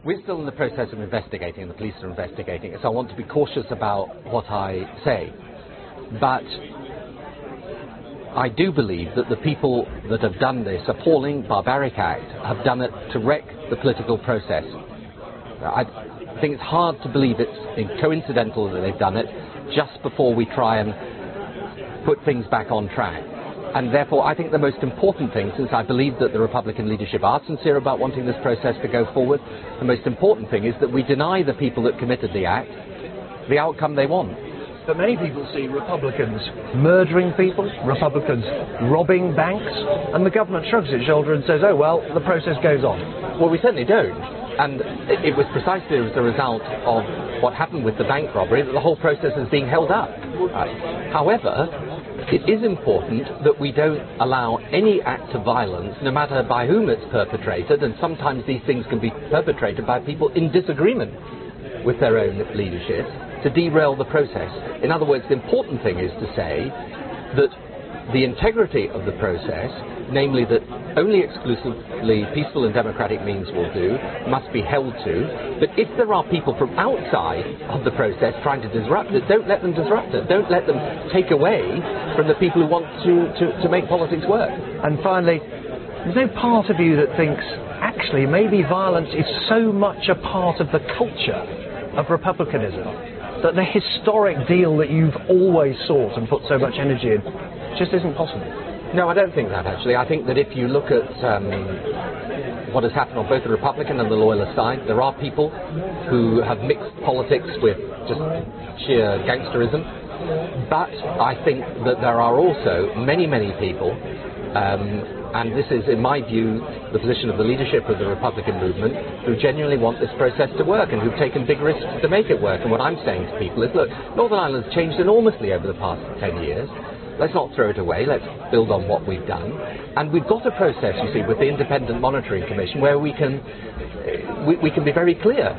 We're still in the process of investigating, and the police are investigating, so I want to be cautious about what I say. But I do believe that the people that have done this appalling, barbaric act have done it to wreck the political process. I think it's hard to believe it's coincidental that they've done it just before we try and put things back on track. And therefore, I think the most important thing, since I believe that the Republican leadership are sincere about wanting this process to go forward, the most important thing is that we deny the people that committed the act the outcome they want. But many people see Republicans murdering people, Republicans robbing banks, and the government shrugs its shoulder and says, oh, well, the process goes on. Well, we certainly don't. And it was precisely as a result of what happened with the bank robbery that the whole process is being held up. However, it is important that we don't allow any act of violence, no matter by whom it's perpetrated, and sometimes these things can be perpetrated by people in disagreement with their own leadership, to derail the process. In other words, the important thing is to say that the integrity of the process, namely that only exclusively peaceful and democratic means will do, must be held to. But if there are people from outside of the process trying to disrupt it, don't let them disrupt it. Don't let them take away from the people who want to make politics work. And finally, there's no part of you that thinks, actually, maybe violence is so much a part of the culture of republicanism that the historic deal that you've always sought and put so much energy in just isn't possible? No, I don't think that, actually. I think that if you look at what has happened on both the Republican and the Loyalist side, there are people who have mixed politics with just sheer gangsterism. But I think that there are also many, many people, and this is, in my view, the position of the leadership of the Republican movement, who genuinely want this process to work and who've taken big risks to make it work. And what I'm saying to people is, look, Northern Ireland's changed enormously over the past 10 years. Let's not throw it away. Let's build on what we've done. And we've got a process, you see, with the Independent Monitoring Commission where we can be very clear.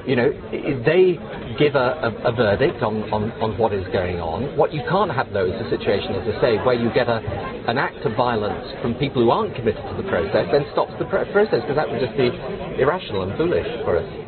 They give a verdict on what is going on. What you can't have, though, is a situation, as I say, where you get an act of violence from people who aren't committed to the process, then stops the process, because that would just be irrational and foolish for us.